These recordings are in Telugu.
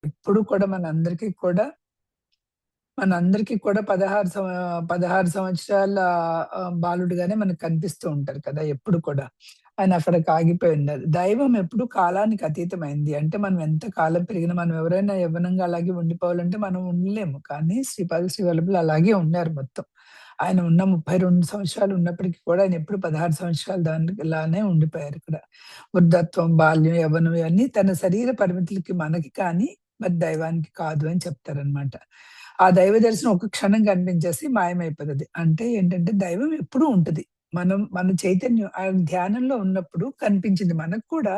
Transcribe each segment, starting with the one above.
ఎప్పుడు కూడా మనందరికీ కూడా 16 సంవత్సరాల బాలుడుగానే మనకు కనిపిస్తూ ఉంటారు కదా! ఎప్పుడు కూడా. ఆయన అక్కడికి ఆగిపోయి ఉండదు. దైవం ఎప్పుడు కాలానికి అతీతమైంది. అంటే మనం ఎంత కాలం పెరిగినా మనం ఎవరైనా యవ్వనంగా అలాగే ఉండిపోవాలంటే మనం ఉండలేము. కానీ శ్రీవల్లభులు అలాగే ఉన్నారు మొత్తం. ఆయన ఉన్న 32 సంవత్సరాలు ఉన్నప్పటికి కూడా ఆయన ఎప్పుడు 16 సంవత్సరాలు లానే ఉండిపోయారు ఇక్కడ. వృద్ధత్వం, బాల్యం, యవ్వనం ఇవన్నీ తన శరీర పరిమితులకి మనకి కానీ మరి దైవానికి కాదు అని చెప్తారనమాట. ఆ దైవ దర్శనం ఒక క్షణం కనిపించేసి మాయమైపోతది. అంటే ఏంటంటే దైవం ఎప్పుడూ ఉంటది. మన చైతన్యం ధ్యానంలో ఉన్నప్పుడు కనిపించింది. మనకు కూడా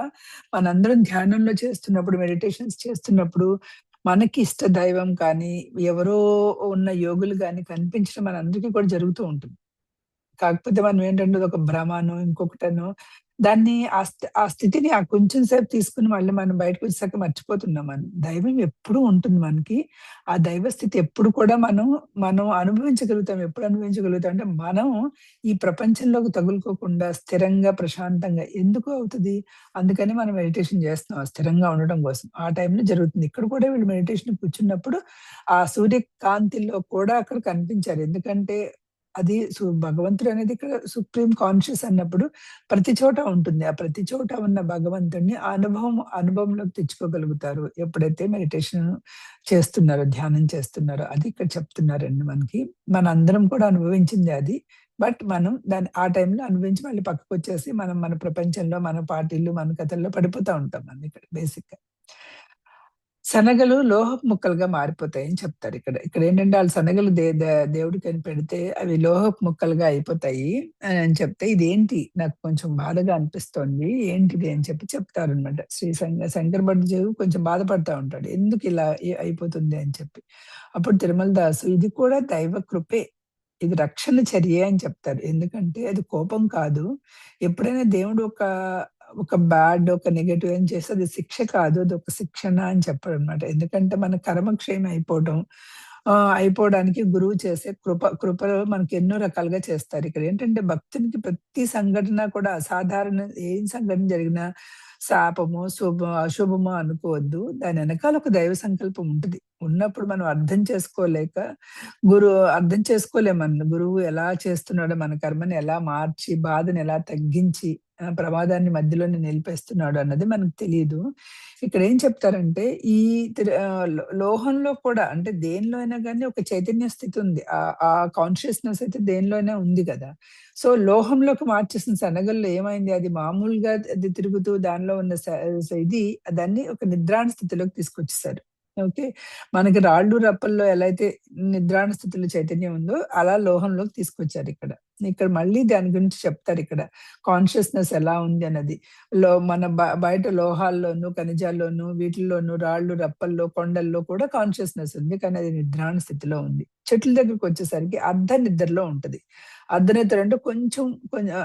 మనందరం ధ్యానంలో చేస్తున్నప్పుడు, మెడిటేషన్స్ చేస్తున్నప్పుడు మనకి ఇష్ట దైవం కానీ, ఎవరో ఉన్న యోగులు గాని కనిపించడం మనందరికీ కూడా జరుగుతూ ఉంటుంది. కాకపోతే మనం ఏంటంటే అదొక భ్రమనో, ఇంకొకటనో దాన్ని ఆ స్థితిని ఆ కొంచెం సేపు తీసుకొని మళ్ళీ మనం బయటకొచ్చేసాక మర్చిపోతున్నాం మనం. దైవం ఎప్పుడూ ఉంటుంది మనకి. ఆ దైవ స్థితి ఎప్పుడు కూడా మనం అనుభవించగలుగుతాం. ఎప్పుడు అనుభవించగలుగుతాం అంటే, మనం ఈ ప్రపంచంలోకి తగులుకోకుండా స్థిరంగా, ప్రశాంతంగా ఎందుకు అవుతది? అందుకని మనం మెడిటేషన్ చేస్తున్నాం. ఆ స్థిరంగా ఉండడం కోసం. ఆ టైంలో జరుగుతుంది. ఇక్కడ కూడా వీళ్ళు మెడిటేషన్‌కి కూర్చున్నప్పుడు ఆ సూర్యకాంతిలో కూడా అక్కడ కనిపించారు. ఎందుకంటే అది భగవంతుడనేది ఇక్కడ సుప్రీం కాన్షియస్ అన్నప్పుడు ప్రతి చోట ఉంటుంది. ఆ ప్రతి చోట ఉన్న భగవంతుడిని ఆ అనుభవంలోకి తెచ్చుకోగలుగుతారు. ఎప్పుడైతే మెడిటేషన్ చేస్తున్నారో, ధ్యానం చేస్తున్నారో అది ఇక్కడ చెప్తున్నారండి మనకి. మనందరం కూడా అనుభవించిందే అది. బట్ మనం దాన్ని ఆ టైంలో అనుభవించి మళ్ళీ పక్కకొచ్చేసి మనం మన ప్రపంచంలో, మన పార్టీలు, మన కథల్లో పడిపోతా ఉంటాం మనం ఇక్కడ బేసిక్‌గా. శనగలు లోహపు ముక్కలుగా మారిపోతాయని చెప్తారిక్కడ. ఇక్కడేంటంటే ఆళ్ళు శనగలు దే దే దేవుడికని పెడితే అవి లోహపు ముక్కలుగా అయిపోతాయి అని చెప్తే, ఇదేంటి నాకు కొంచెం బాధగా అనిపిస్తోంది. ఏంటిది అని చెప్తారనమాట. శంకర భట్జీ కొంచెం బాధపడతా ఉంటాడు. ఎందుకిలా అయిపోతుంది అని చెప్పి. అప్పుడు తిరుమల దాసు ఇది కూడా దైవ కృపే. ఇది రక్షణ చర్యే అని చెప్తారు. ఎందుకంటే అది కోపం కాదు. ఎప్పుడైనా దేవుడు ఒక ఒక నెగెటివ్ ఏం చేస్తే అది శిక్ష కాదు. అదొక శిక్షణ అని చెప్పారనమాట. ఎందుకంటే మన కర్మ క్షయం అయిపోవడానికి గురువు చేసే కృపలో మనకి ఎన్నో రకాలుగా చేస్తారు. ఇక్కడ ఏంటంటే భక్తునికి ప్రతి సంఘటన కూడా అసాధారణ ఏం సంఘటన జరిగినా శాపమో, అశుభమో అనుకోవద్దు. దాని ఎనకాల ఒక దైవ సంకల్పం ఉంటది. ఉన్నప్పుడు మనం అర్థం చేసుకోలేమన్న గురువు ఎలా చేస్తున్నాడో మన కర్మని ఎలా మార్చి, బాధని ఎలా తగ్గించి ప్రమాదాన్ని మధ్యలోనే నిలిపేస్తున్నాడు అన్నది మనకు తెలీదు. ఇక్కడేం చెప్తారంటే ఈ లోహంలో కూడా అంటే దేనిలో అయినా గాని ఒక చైతన్య స్థితి ఉంది. ఆ కాన్షియస్‌నెస్ అయితే దేనిలో అయినా ఉంది గదా! సో, లోహంలోకి మార్చేసిన శనగల్లో ఏమైంది? అది మామూలుగా అది తిరుగుతూ దానిలో ఉన్న దాన్ని ఒక నిద్రాణ స్థితిలోకి తీసుకొచ్చేసారు. ఓకే. మనకి రాళ్ళు, రప్పల్లో ఎలా అయితే నిద్రాణ స్థితిలో చైతన్యం ఉందో, అలా లోహంలోకి తీసుకొచ్చారిక్కడ. ఇక్కడ ఇక్కడ మళ్ళీ దాని గురించి చెప్తారిక్కడ. కాన్షియస్‌నెస్ ఎలా ఉంది అన్నది. మన బయట లోహాల్లోనూ, ఖనిజాల్లోనూ, వీటిల్లోనూ రాళ్ళు, రప్పల్లో, కొండల్లో కూడా కాన్షియస్‌నెస్ ఉంది. కానీ అది నిద్రాణ స్థితిలో ఉంది. చెట్ల దగ్గరికొచ్చేసరికి అర్ధ నిద్రలో ఉంటది. అర్ధనిద్ర అంటే కొంచెం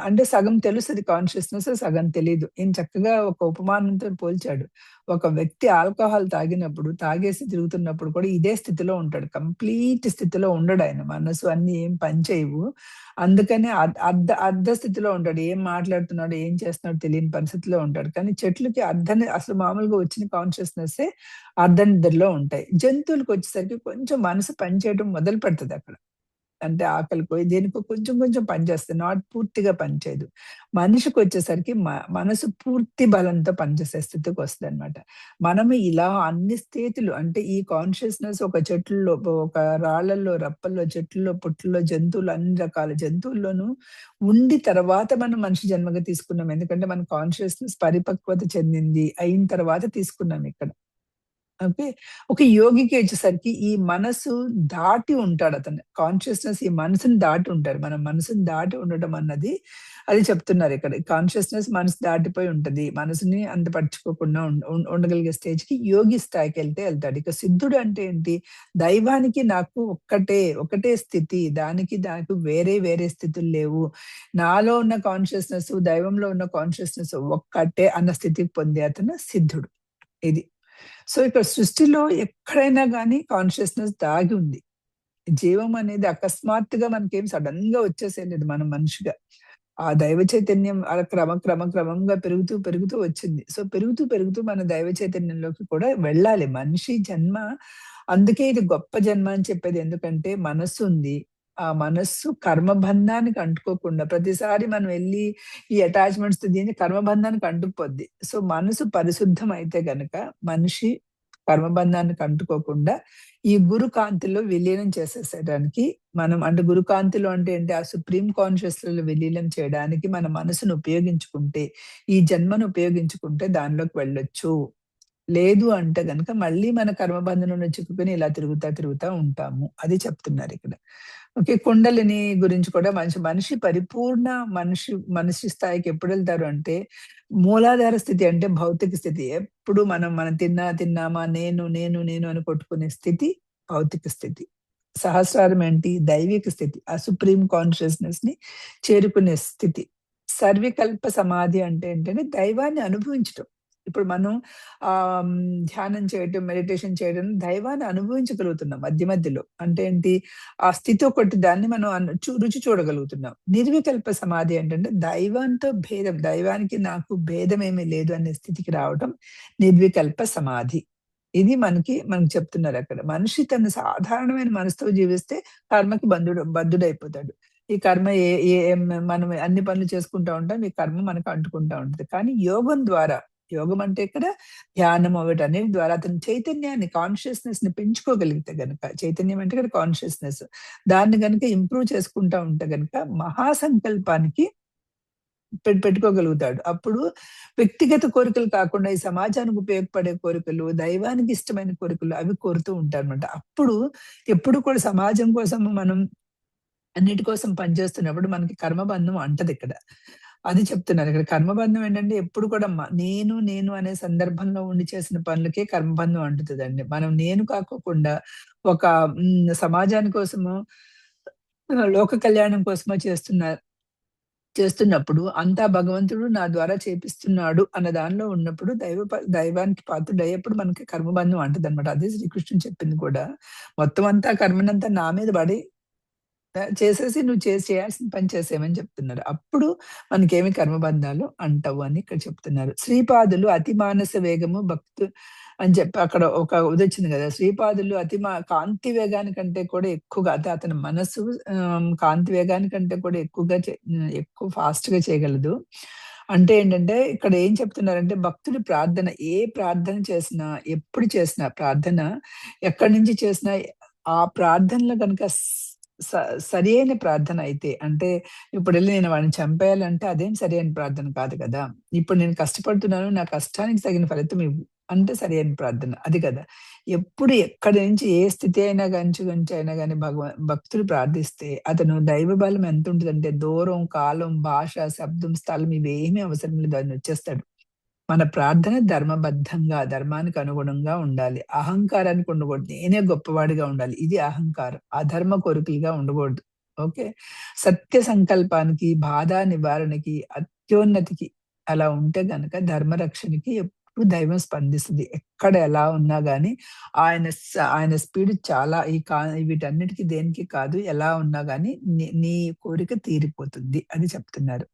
అంటే సగం తెలుస్తది కాన్షియస్‌నెస్, సగం తెలీదు. ఈయన చక్కగా ఒక ఉపమానంతో పోల్చాడు. ఒక వ్యక్తి ఆల్కహాల్ తాగినప్పుడు, తాగేసి తిరుగుతున్నప్పుడు కూడా ఇదే స్థితిలో ఉంటాడు. కంప్లీట్ స్థితిలో ఉండడాయన. మనసు అన్నీ ఏం పని చేయవు. అందుకని అర్ధ స్థితిలో ఉంటాడు. ఏం మాట్లాడుతున్నాడో, ఏం చేస్తున్నాడో తెలియని పరిస్థితిలో ఉంటాడు. కానీ చెట్లకి అసలు మామూలుగా వచ్చిన కాన్షియస్‌నెస్సే అర్ధ నిద్రలో ఉంటాయి. జంతువులకొచ్చేసరికి కొంచెం మనసు పని చేయడం మొదలు పెడతదక్కడ. అంటే ఆకలికో, దేనికో కొంచెం కొంచెం పని చేస్తది. పూర్తిగా పని చేయదు. మనిషికొచ్చేసరికి మనసు పూర్తి బలంతో పనిచేసే స్థితికొస్తదనమాట. మనము ఇలా అన్ని స్థితులు అంటే ఈ కాన్షియస్‌నెస్ ఒక చెట్లలో, ఒక రాళ్ళల్లో, రప్పల్లో, చెట్లలో, పుట్టల్లో, జంతువులు అన్ని రకాల జంతువుల్లోనూ ఉండి తర్వాత మనం మనిషి జన్మగా తీసుకున్నాం. ఎందుకంటే మన కాన్షియస్‌నెస్ పరిపక్వత చెందింది. అయిన తర్వాత తీసుకున్నాం ఇక్కడ. ఓకే. ఒక యోగికి వచ్చేసరికి ఈ మనసు దాటి ఉంటాడతను. కాన్షియస్‌నెస్ ఈ మనసుని దాటి ఉంటాడు. మన మనసుని దాటి ఉండడం అన్నది అది చెప్తున్నారిక్కడ. కాన్షియస్‌నెస్ మనసు దాటిపోయి ఉంటది. మనసుని అంత పట్టించుకోకుండా ఉండగలిగే స్టేజ్‌కి యోగి స్థాయికెళ్తే ఎళ్తాడు. ఇక సిద్ధుడు అంటే ఏంటి? దైవానికి నాకు ఒకటే స్థితి. నాకు వేరే వేరే స్థితులు లేవు. నాలో ఉన్న కాన్షియస్‌నెస్, దైవంలో ఉన్న కాన్షియస్‌నెస్ ఒక్కటే అన్న స్థితికి పొందే అతను సిద్ధుడు. ఇది. సో, ఇక్కడ సృష్టిలో ఎక్కడైనా గాని కాన్షియస్‌నెస్ దాగి ఉంది. జీవం అనేది అకస్మాత్తుగా మనకేం సడెన్‌గా వచ్చేసేయలేదు మనం మనిషిగా. ఆ దైవ చైతన్యం అలా క్రమంగా పెరుగుతూ, పెరుగుతూ వచ్చింది. సో, పెరుగుతూ, పెరుగుతూ మన దైవ చైతన్యంలోకి కూడా వెళ్ళాలి. మనిషి జన్మ అందుకే ఇది గొప్ప జన్మ అని చెప్పేది. ఎందుకంటే మనస్సుంది. ఆ మనస్సు కర్మబంధానికి అంటుకోకుండా ప్రతిసారి మనం వెళ్లి ఈ అటాచ్‌మెంట్స్‌తో దీన్ని కర్మబంధానికి అంటుకుపోద్ది. సో, మనసు పరిశుద్ధం అయితే గనక మనిషి కర్మబంధానికి అంటుకోకుండా ఈ గురు కాంతిలో విలీనం చేసేసేయడానికి మనం అంటే గురు కాంతిలో అంటే ఏంటి? ఆ సుప్రీం కాన్షియస్‌లో విలీనం చేయడానికి మన మనసును ఉపయోగించుకుంటే, ఈ జన్మను ఉపయోగించుకుంటే దానిలోకి వెళ్ళొచ్చు. లేదు అంటే గనక మళ్ళీ మన కర్మబంధనంలో చిక్కుకొని ఇలా తిరుగుతా, తిరుగుతా ఉంటాము. అది చెప్తున్నారిక్కడ. ఓకే. కుండలిని గురించి కూడా మనిషి పరిపూర్ణ మనిషి స్థాయికి ఎప్పుడెళ్తారు అంటే, మూలాధార స్థితి అంటే భౌతిక స్థితి. ఎప్పుడు మనం తిన్నామా నేను అని కొట్టుకునే స్థితి భౌతిక స్థితి. సహస్రారం ఏంటి? దైవిక స్థితి. ఆ సుప్రీం కాన్షియస్‌నెస్‌ని చేరుకునే స్థితి. సర్వికల్ప సమాధి అంటే ఏంటంటే దైవాన్ని అనుభవించటం. ఇప్పుడు మనం ధ్యానం చేయటం, మెడిటేషన్ చేయడం దైవాన్ని అనుభవించగలుగుతున్నాం మధ్య మధ్యలో. అంటే ఏంటి? ఆ స్థితి ఒకటి దాన్ని మనం రుచి చూడగలుగుతున్నాం. నిర్వికల్ప సమాధి ఏంటంటే దైవంతో భేదం, దైవానికి నాకు భేదమేమీ లేదు అనే స్థితికి రావటం నిర్వికల్ప సమాధి. ఇది మనకి చెప్తున్నారక్కడ. మనిషి తన సాధారణమైన మనసుతో జీవిస్తే కర్మకి బద్ధుడైపోతాడు. ఈ కర్మ ఏ ఏ మనం అన్ని పనులు చేసుకుంటా ఉంటాం. ఈ కర్మ మనకు అంటుకుంటా ఉంటది. కానీ యోగం ద్వారా యోగం అంటే ఇక్కడ ధ్యానం వీటన్నిటి ద్వారా అతని చైతన్యాన్ని కాన్షియస్‌నెస్‌ని పెంచుకోగలిగితే గనక చైతన్యం అంటే ఇక్కడ కాన్షియస్‌నెస్. దాన్ని గనుక ఇంప్రూవ్ చేసుకుంటా ఉంటే గనక మహాసంకల్పానికి పెట్టుకోగలుగుతాడు. అప్పుడు వ్యక్తిగత కోరికలు కాకుండా ఈ సమాజానికి ఉపయోగపడే కోరికలు, దైవానికి ఇష్టమైన కోరికలు అవి కోరుతూ ఉంటారనమాట. అప్పుడు ఎప్పుడు కూడా సమాజం కోసం మనం అన్నిటి కోసం పనిచేస్తున్నప్పుడు మనకి కర్మబంధం అంటదిక్కడ. అది చెప్తున్నారు. ఇక్కడ కర్మబంధం ఏంటంటే ఎప్పుడు కూడా నేను అనే సందర్భంలో ఉండి చేసిన పనులకే కర్మబంధం అంటుతదండి. మనం నేను కాకోకుండా ఒక సమాజాని కోసమో, లోక కళ్యాణం కోసమో చేస్తున్నప్పుడు అంతా భగవంతుడు నా ద్వారా చేపిస్తున్నాడు అన్న దానిలో ఉన్నప్పుడు దైవానికి పాత్రుడయ్యేప్పుడు మనకి కర్మబంధం అంటదనమాట. అదే శ్రీకృష్ణుడు చెప్పింది కూడా. మొత్తం అంతా కర్మనంతా నా మీద పడి చేసేసి నువ్వు చేయాల్సిన పని చేసేయమని చెప్తున్నారు. అప్పుడు మనకేమి కర్మబంధాలు అంటవు అని ఇక్కడ చెప్తున్నారు. శ్రీపాదులు అతి మానస వేగము అని చెప్పి అక్కడ ఒక ఇదొచ్చింది గదా! శ్రీపాదులు కాంతి వేగానికంటే కూడా ఎక్కువగా అతని మనస్సు కాంతి వేగానికంటే కూడా ఎక్కువ ఫాస్ట్‌గా చేయగలదు. అంటే ఏంటంటే ఇక్కడ ఏం చెప్తున్నారంటే భక్తుడి ప్రార్థన ఏ ప్రార్థన చేసినా, ఎప్పుడు చేసినా ప్రార్థన ఎక్కడి నుంచి చేసినా ఆ ప్రార్థనలో గనుక స సరియైన ప్రార్థన అయితే అంటే ఇప్పుడెళ్లి నేను వాడిని చంపేయాలంటే అదేం సరైన ప్రార్థన కాదు కదా! ఇప్పుడు నేను కష్టపడుతున్నాను. నా కష్టానికి తగిన ఫలితం ఇవ్వు. అంటే సరైన ప్రార్థన. అది కదా! ఎప్పుడు ఎక్కడి నుంచి ఏ స్థితి అయినా నుంచి అయినా గాని భక్తులు ప్రార్థిస్తే అతను దైవ బలం ఎంతుంటదంటే దూరం, కాలం, భాష, శబ్దం, స్థలం ఇవేమీ అవసరం లేదు. ఆయనొచ్చేస్తాడు. మన ప్రార్థన ధర్మబద్ధంగా, ధర్మానికి అనుగుణంగా ఉండాలి. అహంకారానికి ఉండకూడదు. నేనే గొప్పవాడిగా ఉండాలి. ఇది అహంకారం. అధర్మ కోరికలుగా ఉండకూడదు. ఓకే. సత్య సంకల్పానికి, బాధ నివారణకి, అత్యోన్నతికి అలా ఉంటే గనక ధర్మరక్షణకి ఎప్పుడు దైవం స్పందిస్తది. ఎక్కడ ఎలా ఉన్నా గాని ఆయన స్పీడ్ చాలా వీటన్నిటికి దేనికి కాదు. ఎలా ఉన్నా గాని నీ కోరిక తీరిపోతుంది అని చెప్తున్నారు.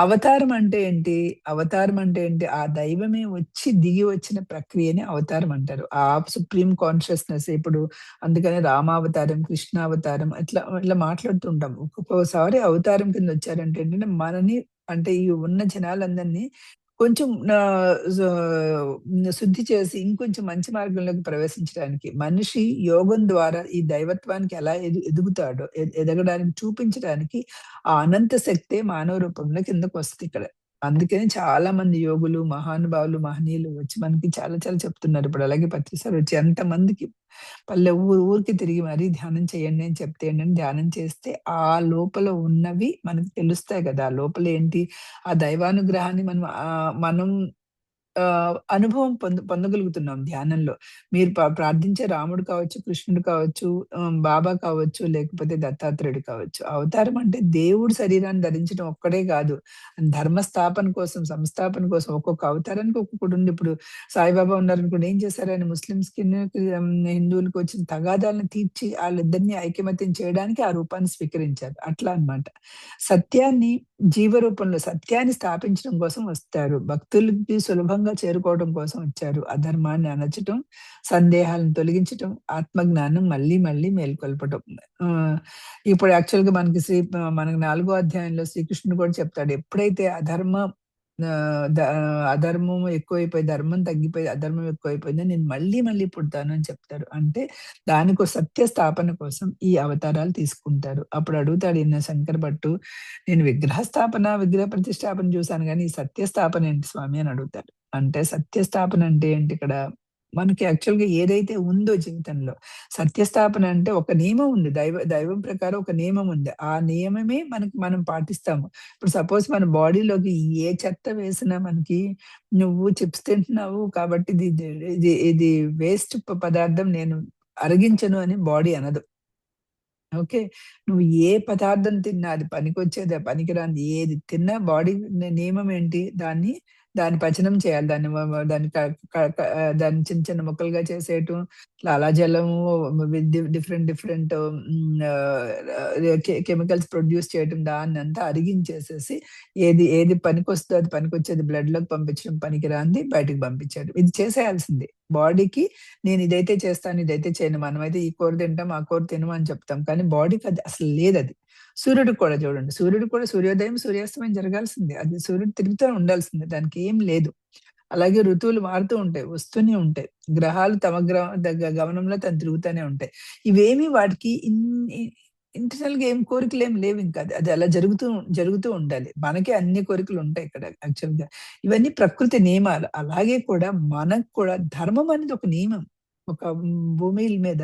అవతారం అంటే ఏంటి? అవతారం అంటే ఏంటి? ఆ దైవమే వచ్చి దిగి వచ్చిన ప్రక్రియని అవతారం అంటారు. ఆ సుప్రీం కాన్షియస్‌నెస్ ఇప్పుడు అందుకని రామావతారం, కృష్ణావతారం ఇట్లా మాట్లాడుతూ ఉంటాం. ఒక్కొక్కసారి అవతారం కింద వచ్చారంటే ఏంటంటే మనని అంటే ఈ ఉన్న జనాలందరిని కొంచెం శుద్ధి చేసి ఇంకొంచెం మంచి మార్గంలోకి ప్రవేశించడానికి మనిషి యోగం ద్వారా ఈ దైవత్వానికి ఎలా ఎదుగుతాడో ఎదగడానికి చూపించడానికి ఆ అనంత శక్తే మానవ రూపంలో కిందకొస్తదిక్కడ. అందుకని చాలా మంది యోగులు, మహానుభావులు, మహనీయులు వచ్చి మనకి చాలా చాలా చెప్తున్నారు. ఇప్పుడు అలాగే పత్రిసారి వచ్చి ఎంతమందికి ఊరికి తిరిగి మరీ ధ్యానం చేయండి అని చెప్తే ఏంటంటే ధ్యానం చేస్తే ఆ లోపల ఉన్నవి మనకు తెలుస్తాయి గదా! లోపల ఏంటి ఆ దైవానుగ్రహాన్ని మనం అనుభవం పొందగలుగుతున్నాం ధ్యానంలో. మీరు ప్రార్థించే రాముడు కావచ్చు, కృష్ణుడు కావచ్చు, బాబా కావచ్చు, లేకపోతే దత్తాత్రేయుడు కావచ్చు. అవతారం అంటే దేవుడు శరీరాన్ని ధరించడం ఒక్కడే గాదు. ధర్మ స్థాపన కోసం, సంస్థాపన కోసం ఒక్కొక్క అవతారానికి ఒక్కొక్కడుంది. ఇప్పుడు సాయిబాబా ఉన్నారనుకోండి, ఏం చేశారాయన ముస్లిమ్స్‌కిను, హిందువులకి వచ్చిన తగాదాలను తీర్చి ఆళ్ళిద్దరిని ఐకమత్యం చేయడానికి ఆ రూపాన్ని స్వీకరించారు. అట్లా అన్నమాట. సత్యాన్ని జీవ రూపంలో సత్యాన్ని స్థాపించడం కోసం వస్తారు. భక్తులకి సులభంగా చేరుకోవడం కోసం వచ్చారు. అధర్మాన్ని అణచటం, సందేహాలను తొలగించటం, ఆత్మజ్ఞానం మళ్ళీ మళ్ళీ మేల్కొల్పటం. ఇప్పుడు యాక్చువల్‌గా మనకి 4 అధ్యాయంలో శ్రీకృష్ణుడు కూడా చెప్తాడు. ఎప్పుడైతే ఆహ్, ద అధర్మం ఎక్కువైపోయి, ధర్మం తగ్గిపోయి, అధర్మం ఎక్కువైపోయిందో నేను మళ్ళీ మళ్ళీ పుడతాను అని చెప్తారు. అంటే దానికో సత్య స్థాపన కోసం ఈ అవతారాలు తీసుకుంటారు. అప్పుడు అడుగుతాడు ఈయన శంకర భట్టు, "నేను విగ్రహ స్థాపన, విగ్రహ ప్రతిష్టాపన చూసాను గానీ, ఈ సత్య స్థాపన ఏంటి స్వామి?" అని అడుగుతాడు. అంటే సత్య స్థాపన అంటే ఏంటి ఇక్కడ? మనకి యాక్చువల్‌గా ఏదైతే ఉందో జీవితంలో, సత్యస్థాపన అంటే ఒక నియమం ఉంది. దైవం ప్రకారం ఒక నియమం ఉంది. ఆ నియమమే మనం పాటిస్తాము. ఇప్పుడు సపోజ్ మన బాడీలోకి ఏ చెత్త వేసినా మనకి నువ్వు చిప్స్ తింటున్నావు కాబట్టి ఇది వేస్ట్ పదార్థం నేను అరిగించను అని బాడీ అనదు. ఓకే. నువ్వు ఏ పదార్థం తిన్నా అది పనికొచ్చేదా, పనికిరానిది ఏది తిన్నా బాడీ నియమం ఏంటి? దాన్ని పచనం చేయాలి. దాన్ని వ వ దాన్ని క క క దాన్ని చిన్న చిన్న ముక్కలుగా చేసేయటం, లాలాజలము డిఫరెంట్ డిఫరెంట్ కెమికల్స్ ప్రొడ్యూస్ చేయటం, దాన్నంతా అరిగించేసేసి ఏది పనికొస్తదో అది పనికొచ్చేది బ్లడ్‌లోకి పంపించడం, పనికిరానిది బయటకి పంపించేయడం. ఇది చేసేయాల్సిందే. బాడీకి నేను ఇదైతే చేస్తాను, ఇదైతే చేయను. మనమైతే ఈ కూర తింటాం, ఆ కూర తినము అని చెప్తాం. కానీ బాడీకి అది అసలు లేదది. సూర్యుడికి కూడా చూడండి. సూర్యుడికి కూడా సూర్యోదయం, సూర్యాస్తమయం జరగాల్సిందే. అది సూర్యుడు తిరుగుతూ ఉండాల్సిందే. దానికేం లేదు. అలాగే ఋతువులు మారుతూ ఉంటాయి. వస్తూనే ఉంటాయి. గ్రహాలు తమ గమనంలో తను తిరుగుతానే ఉంటాయి. ఇవేమి వాటికి ఇంటర్నల్‌గా ఏం కోరికలేమి లేవింక. అది అది అలా జరుగుతూ ఉండాలి. మనకే అన్ని కోరికలుంటాయి ఇక్కడ యాక్చువల్‌గా. ఇవన్నీ ప్రకృతి నియమాలు. అలాగే కూడా మనకు కూడా ధర్మం అనేది ఒక నియమం. ఒక భూమి మీద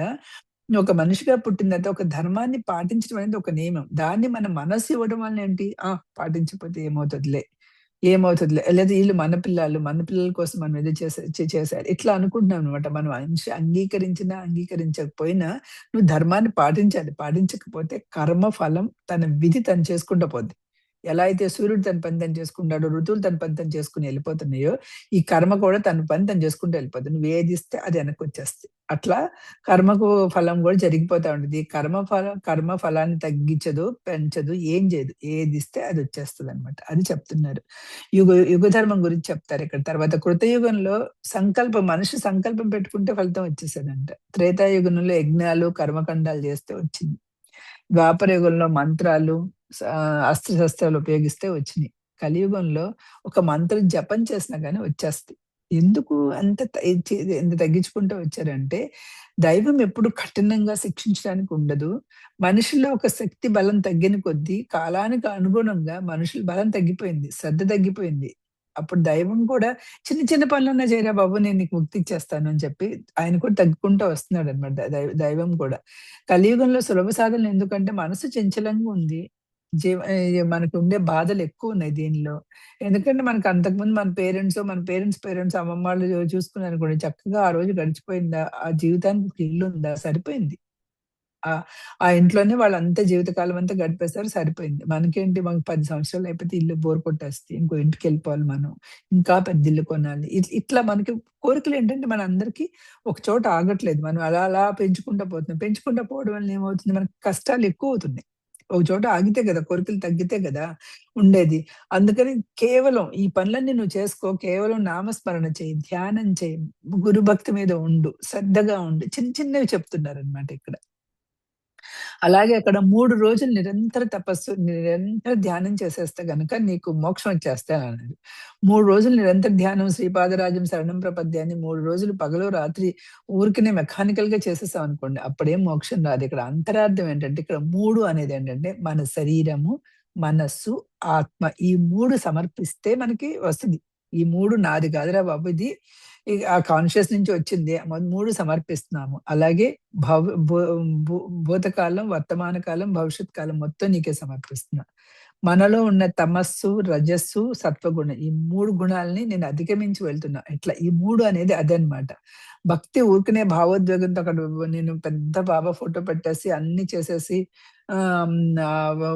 ఒక మనిషిగా పుట్టిన తర్వాత ఒక ధర్మాన్ని పాటించడం అనేది ఒక నియమం. దాన్ని మన మనస్సు ఇవ్వడం వల్ల ఏంటి? పాటించకపోతే ఏమవుతదిలే. లేదా ఈళ్ళు మన పిల్లల కోసం మనం ఏదో చేసేయాలి. ఇట్లా అనుకుంటున్నాం అనమాట. మనం మనిషి అంగీకరించినా, అంగీకరించకపోయినా నువ్వు ధర్మాన్ని పాటించాలి. పాటించకపోతే కర్మ ఫలం తన విధి తను చేసుకుంటూ పోద్ది. ఎలా అయితే సూర్యుడు తన పని తను చేసుకుంటాడో, ఋతువులు తన పని తను చేసుకొని ఎళ్ళిపోతున్నాయో, ఈ కర్మ కూడా తన పని తను చేసుకుంటూ ఎళ్ళిపోద్ది. నువ్వేదిస్తే అది వెనక్కొచ్చేస్తది. అట్లా కర్మకు ఫలం గూడా జరిగిపోతా ఉంటది. కర్మ ఫలాన్ని తగ్గించదు, పెంచదు, ఏం జేయదు. ఏదిస్తే అదొచ్చేస్తదనమాట. అది చెప్తున్నారు. యుగ ధర్మం గురించి చెప్తారిక్కడ. తర్వాత కృతయుగంలో మనిషి సంకల్పం పెట్టుకుంటే ఫలితం వచ్చేసేదంట. త్రేతాయుగంలో యజ్ఞాలు, కర్మకాండాలు చేస్తే వచ్చింది. ద్వాపర యుగంలో మంత్రాలు, అస్త్రశస్త్రాలు ఉపయోగిస్తే వచ్చినియి. కలియుగంలో ఒక మంత్రం జపం చేసినా గాని వచ్చేస్తాయి. ఎందుకు అంత త చే ఎంత తగ్గించుకుంటూ వచ్చారంటే, దైవం ఎప్పుడు కఠినంగా శిక్షించడానికి ఉండదు. మనిషిలో ఒక శక్తి బలం తగ్గిన కొద్దీ కాలానికి అనుగుణంగా మనుషుల బలం తగ్గిపోయింది. శ్రద్ధ తగ్గిపోయింది. అప్పుడు దైవం కూడా చిన్న చిన్న పనులన్నా చేయరా బాబు నేను నీకు ముక్తి ఇచ్చేస్తాను అని చెప్పి ఆయన కూడా తగ్గుకుంటూ వస్తున్నాడన్నమాట. దైవం కూడా. కలియుగంలో సులభ సాధనలు ఎందుకంటే మనసు చంచలంగా ఉంది. మనకుండే బాధలెక్కువున్నాయి దీనిలో. ఎందుకంటే మనకు అంతకుముందు మన పేరెంట్స్ అమ్మమ్మాళ్ళు చూసుకున్నారనుకోండి చక్కగా ఆ రోజు గడిచిపోయిందా? ఆ జీవితానికి ఒక ఇల్లుందా? సరిపోయింది. ఆ! ఆ ఇంట్లోనే వాళ్ళంతా జీవితకాలం అంతా గడిపేసారు సరిపోయింది. మనకేంటి మనకు 10 సంవత్సరాలు అయిపోతే ఇల్లు బోర్ కొట్టేస్తది. ఇంకో ఇంటికెళ్ళిపోవాలి మనం. ఇంకా పెద్ద ఇల్లు కొనాలి. ఇట్లా మనకి కోరికలేంటంటే మనందరికీ ఒక చోట ఆగట్లేదు. మనం అలా అలా పెంచుకుంటా పోతున్నాం. పెంచుకుంటా పోవడం వల్ల ఏమవుతుంది మనకు కష్టాలు ఎక్కువవుతున్నాయి. ఒక చోట ఆగితే గదా! కోరికలు తగ్గితే గదా! ఉండేది. అందుకని కేవలం ఈ పనులన్నీ నువ్వు చేసుకో. కేవలం నామస్మరణ చెయ్యి, ధ్యానం చెయ్యి, గురుభక్తి మీద ఉండు, శ్రద్ధగా ఉండు. చిన్న చిన్నవి చెప్తున్నారనమాట ఇక్కడ. అలాగే అక్కడ 3 రోజులు నిరంతర ధ్యానం చేసేస్తే గనక నీకు మోక్షం వచ్చేస్తానన్నాడు. 3 రోజులు నిరంతర ధ్యానం శ్రీపాదరాజం శరణం ప్రపద్యాన్ని 3 రోజులు పగలు, రాత్రి ఊరికనే మెకానికల్‌గా చేసేసామనుకోండి. అప్పుడేం మోక్షం రాదు. ఇక్కడ అంతరార్థం ఏంటంటే ఇక్కడ 3 అనేదేంటంటే మన శరీరము, మనస్సు, ఆత్మ ఈ 3 సమర్పిస్తే మనకి వస్తది. ఈ 3 నాది కాదురా బాబు! ఇది ఆ కాన్షియస్ నుంచి వచ్చింది. 3 సమర్పిస్తున్నాము. అలాగే భవ్ భూ భూ భూతకాలం, వర్తమాన కాలం, భవిష్యత్ కాలం మొత్తం నీకే సమర్పిస్తున్నా. మనలో ఉన్న తమస్సు, రజస్సు, సత్వగుణం ఈ 3 గుణాల్ని నేను అధిగమించి వెళ్తున్నా. ఇట్లా ఈ 3 అనేది అదనమాట. భక్తి ఊరికనే భావోద్వేగంతో అక్కడ నేను పెద్ద బాబా ఫోటో పెట్టేసి అన్నీ చేసేసి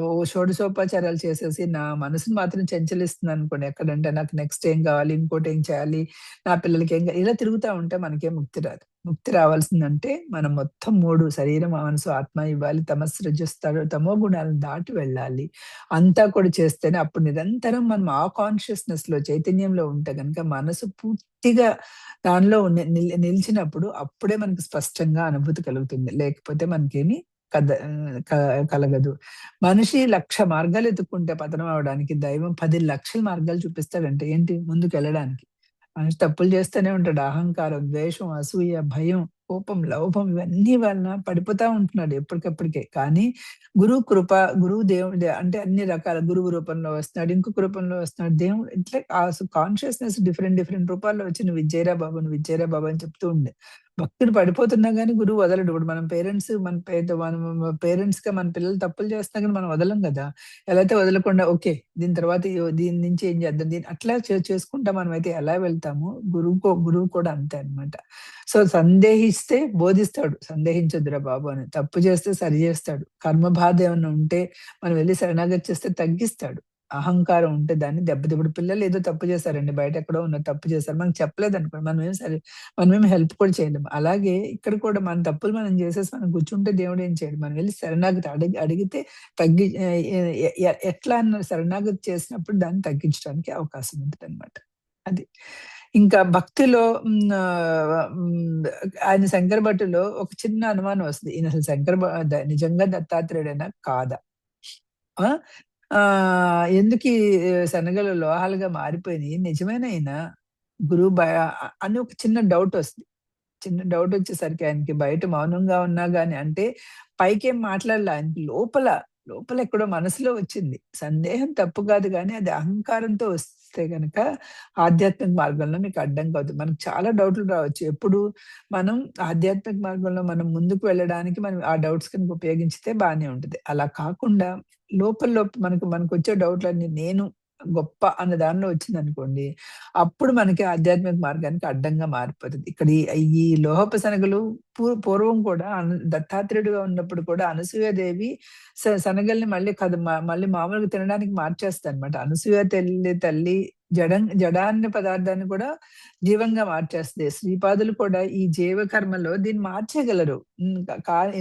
ఓ షోడశోపచారాలు చేసేసి నా మనసుని మాత్రం చంచలిస్తున్నాననుకోండి. ఎక్కడంటే నాకు నెక్స్ట్ ఏం కావాలి? ఇంకోటేం చేయాలి? నా పిల్లలకి ఇలా తిరుగుతా ఉంటే మనకేం ముక్తి రాదు. ముక్తి రావాల్సిందంటే మనం మొత్తం 3 శరీరం, మనసు, ఆత్మ ఇవ్వాలి. తమస్సు, రజస్సు, తమో గుణాలను దాటి వెళ్ళాలి. అంతా కూడా చేస్తేనే అప్పుడు నిరంతరం మనం ఆ కాన్షియస్‌నెస్‌లో చైతన్యంలో ఉంటే గనక మనసు పూర్తిగా దానిలో నిలిచినప్పుడు అప్పుడే మనకు స్పష్టంగా అనుభూతి కలుగుతుంది. లేకపోతే మనకేమి కద క కలగదు. మనిషి 1,00,000 మార్గాలు ఎతుక్కుంటే పతనం అవ్వడానికి దైవం 10,00,000 మార్గాలు చూపిస్తాడంటే ఏంటి ముందుకెళ్ళడానికి. మనిషి తప్పులు చేస్తూనే ఉంటాడు. అహంకారం, ద్వేషం, అసూయ, భయం, కోపం, లోభం ఇవన్నీ వలన పడిపోతా ఉంటున్నాడు ఎప్పటికప్పటికే. కానీ గురువు కృప, గురువు దేవుడు అంటే అన్ని రకాల గురువు రూపంలో వస్తున్నాడు. ఇంకొక రూపంలో వస్తున్నాడు. దేవుడు ఇట్లా కాన్షియస్‌నెస్ డిఫరెంట్ డిఫరెంట్ రూపాల్లో వచ్చి "నువ్వు ఇది జేయరా బాబు, నువ్వు ఇది జేయరా బాబు" అని చెప్తూ ఉండే. భక్తుడు పడిపోతున్నా గాని గురువు వదలడు. ఇప్పుడు మనం పేరెంట్స్ మన మనం పేరెంట్స్‌గా మన పిల్లలు తప్పులు చేస్తున్నా గాని మనం వదలం గదా! ఎలా అయితే వదలకుండా ఓకే. దీని తర్వాత దీని నుంచి ఏం చేద్దాం? అట్లా చేసుకుంటా మనమైతే ఎలా వెళ్తామో గురువు కూడా అంతే అన్నమాట. సో, సందేహిస్తే బోధిస్తాడు. సందేహించొద్దురా బాబు అని. తప్పు చేస్తే సరి చేస్తాడు. కర్మ బాధ ఏమన్నా ఉంటే మనం వెళ్లి శరణాగతి చేస్తే తగ్గిస్తాడు. అహంకారం ఉంటే దాన్ని ఇప్పుడు పిల్లలు ఏదో తప్పు చేశారండి. బయట ఎక్కడో ఉన్న తప్పు చేశారు. మనకు చెప్పలేదనుకోండి. మనమేం హెల్ప్ కూడా చేయలేం. అలాగే ఇక్కడ కూడా మన తప్పులు మనం చేసేసి మనం కూర్చుంటే దేవుడు ఏం చేయడు. మనం వెళ్లి శరణాగతి అడిగితే తగ్గి ఎట్లా అన్న శరణాగతి చేసినప్పుడు దాన్ని తగ్గించడానికి అవకాశం ఉంటదనమాట. అది. ఇంకా భక్తిలో ఆయన శంకర భట్టులో ఒక చిన్న అనుమానం వస్తది. ఈయన అసలు శంకర నిజంగా దత్తాత్రేయుడేనా? కాదా? ఆ! ఎందుకీ శనగలు లోహాలుగా మారిపోయినియి? నిజమేనా ఈయన? గురువు అని ఒక చిన్న డౌటొస్తది. చిన్న డౌటొచ్చేసరికి ఆయనకి బయట మౌనంగా ఉన్నా గాని అంటే పైకేం మాట్లాడలా. ఆయనకి లోపల ఎక్కడో మనసులో వచ్చింది. సందేహం తప్పు కాదు గానీ అది అహంకారంతో వస్తే గనక ఆధ్యాత్మిక మార్గంలో మీకు అడ్డంకి అవుతుంది. మనకు చాలా డౌట్‌లు రావచ్చు. ఎప్పుడు మనం ఆధ్యాత్మిక మార్గంలో మనం ముందుకు వెళ్ళడానికి మనం ఆ డౌట్స్ కనుక ఉపయోగించితే బానే ఉంటది. అలా కాకుండా మనకొచ్చే డౌట్‌లన్నీ నేను గొప్ప అన్న దానిలో వచ్చిందనుకోండి, అప్పుడు మనకి ఆధ్యాత్మిక మార్గానికి అడ్డంగా మారిపోతది. ఇక్కడ ఈ లోహపు శనగలు పూర్వం కూడా దత్తాత్రేయుడుగా ఉన్నప్పుడు కూడా అనసూయాదేవి శనగల్ని మళ్ళీ కద మళ్ళీ మామూలుగా తినడానికి మార్చేస్తదనమాట. అనసూయ తల్లి జడాన్న పదార్థాన్ని కూడా జీవంగా మార్చేస్తది. శ్రీపాదులు కూడా ఈ జీవకర్మలో దీన్ని మార్చేయగలరు. హ్మ్.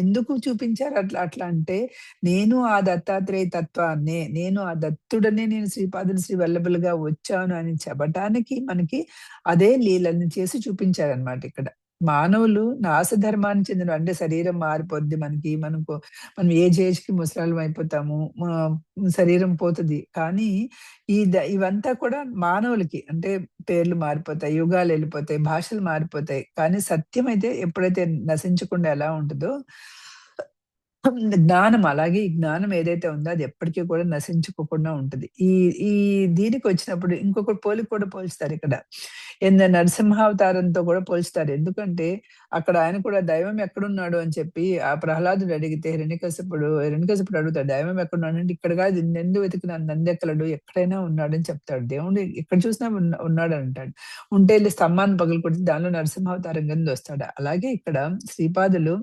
ఎందుకు చూపించారు అట్లా అంటే, నేను ఆ దత్తాత్రేయ తత్వాన్నే, నేను ఆ దత్తుడనే నేను శ్రీపాదులు శ్రీ వల్లభులుగా వచ్చాను అని చెప్పటానికి మనకి అదే లీలలను చేసి చూపించారనమాట ఇక్కడ. మానవులు నాశధర్మానికి చెందిన అంటే శరీరం మారిపోద్ది మనకి. మనం ఏజ్‌కి ముసలోళ్ళం అయిపోతాము. శరీరం పోతది. కానీ ఇవంతా కూడా మానవులకి అంటే పేర్లు మారిపోతాయి, యుగాలెళ్ళిపోతాయి, భాషలు మారిపోతాయి. కానీ సత్యమైతే ఎప్పుడైతే నశించకుండా ఎలా ఉంటదో జ్ఞానం అలాగే ఈ జ్ఞానం ఏదైతే ఉందో అది ఎప్పటికి కూడా నశించుకోకుండా ఉంటది. ఈ ఈ దీనికొచ్చినప్పుడు ఇంకొక పోలిక కూడా పోల్చుతారిక్కడ. నరసింహావతారంతో కూడా పోల్చుతారు. ఎందుకంటే అక్కడ ఆయన కూడా దైవం ఎక్కడున్నాడు అని చెప్పి ఆ ప్రహ్లాదుడు అడిగితే హిరణ్యకశిపుడు అడుగుతాడు. దైవం ఎక్కడున్నాడంటే ఇక్కడ కాదు నన్ను వెతికిన నందెక్కలడు ఎక్కడైనా ఉన్నాడని చెప్తాడు. దేవుడు ఎక్కడ చూసినా ఉన్నాడంటాడు. ఉంటే ఎళ్లి స్తంభాన్ని పగలగొట్టి దానిలో నరసింహావతారం కింద వస్తాడు. అలాగే ఇక్కడ శ్రీపాదులు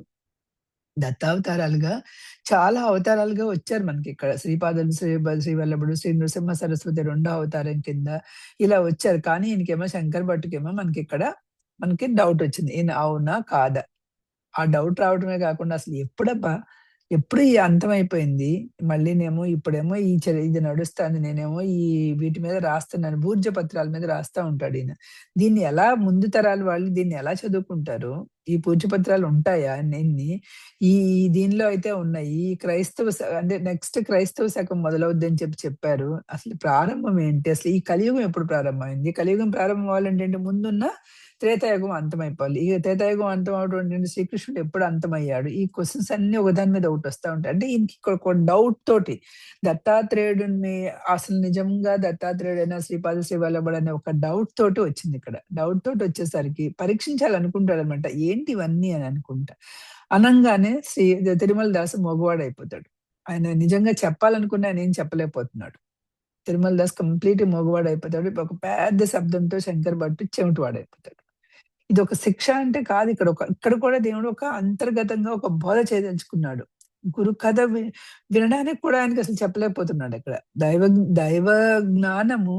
దత్తావతారాలుగా చాలా అవతారాలుగా వచ్చారు మనకిక్కడ. శ్రీపాదులు, శ్రీవల్లభుడు, శ్రీ నృసింహ సరస్వతి రెండో అవతారం కింద ఇలా వచ్చారు. కానీ ఈయనకేమో శంకర భట్టుకేమో మనకి డౌటొచ్చింది. ఈయన అవునా? కాదా? ఆ డౌట్ రావడమే కాకుండా అసలు ఎప్పుడు ఈ అంతమైపోయింది. మళ్ళీనేమో ఇప్పుడేమో ఇది నడుస్తాంది. నేనేమో వీటి మీద రాస్తున్నాను. భూర్జ పత్రాల మీద రాస్తా ఉంటాడీయన. దీన్ని ఎలా ముందు తరాల వాళ్ళు దీన్ని ఎలా చదువుకుంటారు? ఈ పూజ్య పత్రాలు ఉంటాయా ఇన్ని? ఈ దీనిలో అయితే ఉన్నాయి. ఈ క్రైస్తవ అంటే నెక్స్ట్ క్రైస్తవ శకం మొదలవుద్దని చెప్పారు. అసలు ప్రారంభం ఏంటి? అసలు ఈ కలియుగం ఎప్పుడు ప్రారంభమైంది? కలియుగం ప్రారంభం అవ్వాలంటే ఏంటి? ముందున్న త్రేతాయుగం అంతమైపోవాలి. ఇక త్రేతాయుగం అంతం అవ్వడం ఏంటంటే శ్రీకృష్ణుడు ఎప్పుడు అంతమయ్యాడు? ఈ క్వెషన్స్ అన్నీ ఒకదాని మీద ఒకటొస్తా ఉంటాయి. అంటే ఈయనకి ఒక డౌట్ తోటి దత్తాత్రేయుడిని అసలు నిజంగా దత్తాత్రేయుడైనా శ్రీపాద శ్రీవల్లభుడు అనే ఒక డౌట్ తోటి వచ్చిందిక్కడ. డౌట్ తోటి వచ్చేసరికి పరీక్షించాలనుకుంటాడనమాట. ఏంటి ఇవన్నీ అని అనుకుంటా. అనంగానే తిరుమల దాసు మగవాడయిపోతాడు. ఆయన నిజంగా చెప్పాలనుకున్న ఆయనేం చెప్పలేకపోతున్నాడు. తిరుమల దాస్ కంప్లీట్‌గా మూగవాడయిపోతాడు. ఒక పెద్ద శబ్దంతో శంకర్ భట్ చెవిటివాడయిపోతాడు. ఇదొక శిక్ష అంటే కాదు ఇక్కడ కూడా దేవుడు ఒక అంతర్గతంగా ఒక బోధ చేయదలుచుకున్నాడు. గురు కథ వినడానికి కూడా ఆయనకసలు చెప్పలేకపోతున్నాడిక్కడ. దైవ జ్ఞానము,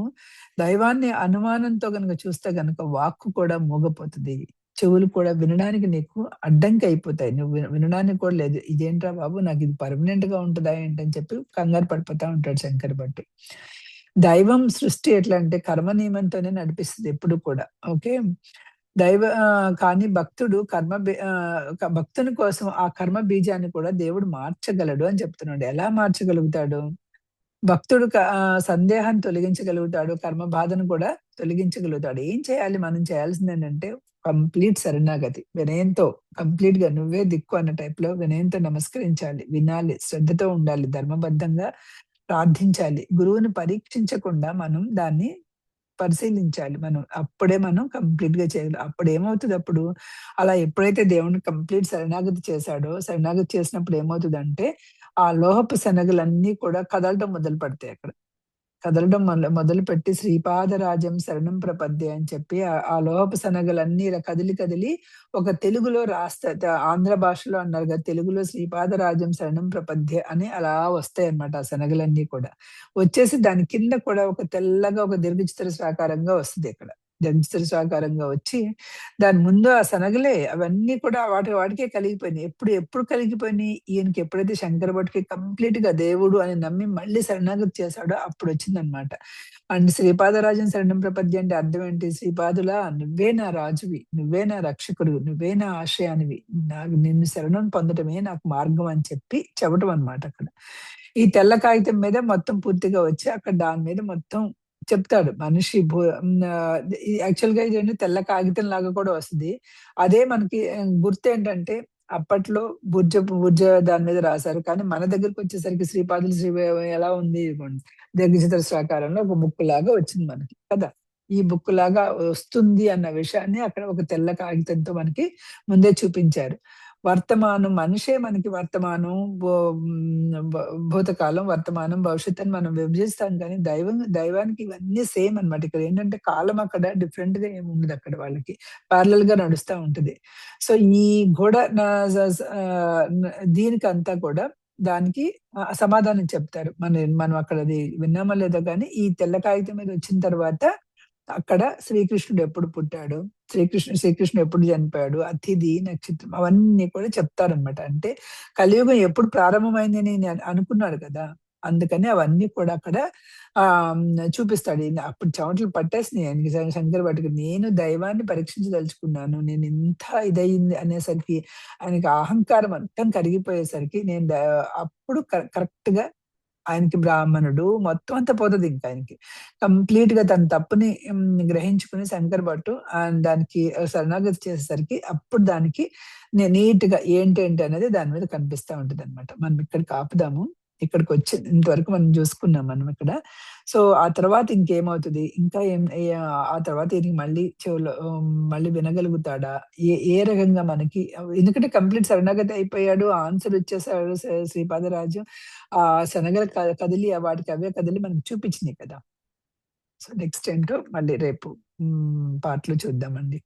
దైవాన్ని అనుమానంతో గనుక చూస్తే గనుక వాక్కు కూడా మూగపోతది. చెవులు కూడా వినడానికి నీకు అడ్డంకయిపోతాయి. నువ్వు వినడానికి కూడా లేదు. ఇదేంట్రా బాబు! నాకిది పర్మనెంట్‌గా ఉంటదా ఏంటని చెప్పి కంగారు పడిపోతా ఉంటాడు శంకర్ భట్. దైవం సృష్టి ఎట్లా అంటే కర్మ నియమంతోనే నడిపిస్తది ఎప్పుడు కూడా. ఓకే. కానీ భక్తుడు భక్తుని కోసం ఆ కర్మ బీజాన్ని కూడా దేవుడు మార్చగలడు అని చెప్తున్నాడు. ఎలా మార్చగలుగుతాడు? భక్తుడు సందేహాన్ని తొలగించగలుగుతాడు. కర్మ బాధను కూడా తొలగించగలుగుతాడు. ఏం చేయాలి? మనం చేయాల్సిందేంటంటే కంప్లీట్ శరణాగతి. వినయంతో కంప్లీట్‌గా నువ్వే దిక్కు అన్న టైప్‌లో వినయంతో నమస్కరించాలి. వినాలి. శ్రద్ధతో ఉండాలి. ధర్మబద్ధంగా ప్రార్థించాలి. గురువుని పరీక్షించకుండా మనం దాన్ని పరిశీలించాలి మనం. అప్పుడే మనం కంప్లీట్‌గా చేయాలి. అప్పుడేమవుతదప్పుడు, అలా ఎప్పుడైతే దేవుడిని కంప్లీట్ శరణాగతి చేశాడో, శరణాగతి చేసినప్పుడు ఏమవుతదంటే, ఆ లోహపు శనగలన్నీ కూడా కదలటం మొదలుపెడతాయక్కడ. కదలడం మొదలుపెట్టి శ్రీపాదరాజం శరణం ప్రపద్యే అని చెప్పి ఆ లోహపు శనగలన్నీ ఇలా కదిలి కదిలి ఒక తెలుగులో రాస్తా ఆంధ్ర భాషలో అన్నారు కదా! తెలుగులో శ్రీపాదరాజం శరణం ప్రపద్యే అని అలా వస్తాయన్నమాట ఆ శనగలన్నీ కూడా. వచ్చేసి దాని కింద కూడా ఒక తెల్లగా ఒక దీర్ఘచతురస్రాకారంగా వస్తదిక్కడ. దీర్ఘచతురస్రాకారంగా వచ్చి దాని ముందు ఆ శనగలే అవన్నీ కూడా వాటికే కలిగిపోయినాయి. ఎప్పుడు కలిగిపోయినాయి? ఈయనకి ఎప్పుడైతే శంకర భట్‌కి కంప్లీట్‌గా దేవుడు అని నమ్మి మళ్ళీ శరణాగతి చేశాడో అప్పుడొచ్చిందనమాట. అండ్ శ్రీపాదరాజం శరణం ప్రపద్య అంటే అర్థం ఏంటి? శ్రీపాదులా నువ్వే నా రాజువి, నువ్వే నా రక్షకుడివి, నువ్వే నా ఆశ్రయానివి. నిన్ను శరణం పొందటమే నాకు మార్గం అని చెప్పి చెప్పటం అనమాట అక్కడ. ఈ తెల్ల కాగితం మీద మొత్తం పూర్తిగా వచ్చి అక్కడ దాని మీద మొత్తం చెప్తాడు. మనిషి యాక్చువల్‌గా ఇదేంటి తెల్ల కాగితం లాగా కూడా వస్తది. అదే మనకి గుర్తేంటంటే అప్పట్లో బుర్జ దాని మీద రాసారు. కానీ మన దగ్గరకొచ్చేసరికి శ్రీపాదులు ఎలా ఉంది ఇదిగోండి. దీర్ఘచతురస్రాకారంలో ఒక బుక్కులాగా వచ్చింది మనకి కదా! ఈ బుక్కులాగా వస్తుంది అన్న విషయాన్ని అక్కడ ఒక తెల్ల కాగితంతో మనకి ముందే చూపించారు. మనిషే మనకి వర్తమానం, భూ హ్మ్, భ భూతకాలం, వర్తమానం, భవిష్యత్తు అని మనం విభజిస్తాం కానీ దైవానికి ఇవన్నీ సేమ్ అన్నమాట. ఇక్కడేంటంటే కాలం అక్కడ డిఫరెంట్‌గా ఏమి ఉండదక్కడ వాళ్ళకి. పారలెల్‌గా నడుస్తా ఉంటది. సో, ఈ గోడ నా స స దీనికంతా కూడా దానికి సమాధానం చెప్తారు. మనం అక్కడది విన్నామో లేదో గానీ, ఈ తెల్ల కాగితం మీద వచ్చిన తర్వాత అక్కడ శ్రీకృష్ణుడు ఎప్పుడు పుట్టాడు, శ్రీకృష్ణుడు ఎప్పుడు చనిపోయాడు, ఆ తిథి, నక్షత్రం అవన్నీ కూడా చెప్తారనమాట. అంటే కలియుగం ఎప్పుడు ప్రారంభమైంది అని అనుకున్నాడు కదా! అందుకని అవన్నీ కూడా అక్కడ చూపిస్తాడు. అప్పుడు చెమటలు పట్టేసినాయి ఆయనకి శంకర భట్‌కి. నేను దైవాన్ని పరీక్షించదలుచుకున్నాను. నేను ఇంత ఇదయింది అనేసరికి ఆయనకి అహంకారం మొత్తం కరిగిపోయేసరికి అప్పుడు కరెక్ట్‌గా ఆయనకి బ్రాహ్మణుడు మొత్తం అంతా పోతదింక ఆయనకి. కంప్లీట్‌గా తన తప్పుని గ్రహించుకుని శంకర్ భట్టు దానికి శరణాగతి చేసేసరికి అప్పుడు దానికి నీట్‌గా ఏంటేంటి అనేది దాని మీద కనిపిస్తా ఉంటదనమాట. మనం ఇక్కడికి ఆపుదాము. ఇక్కడికొచ్చి ఇంతవరకు మనం చూసుకున్నాం మనం ఇక్కడ. సో, ఆ తర్వాత ఇంకేమవుతది? ఇంకా ఏం ఏ ఆ తర్వాత ఈయనకి మళ్ళీ చెవులో మళ్ళీ వినగలుగుతాడా? ఏ రకంగా మనకి ఎందుకంటే కంప్లీట్ శరణాగతి అయిపోయాడు. ఆన్సర్ ఇచ్చేసాడు శ్రీపాదరాజు. శనగలు కదిలి వాటికి అవే కదిలి మనకు చూపించినియి కదా! సో, నెక్స్ట్ ఏంటో మళ్ళీ రేపు పార్ట్‌లో చూద్దామండి.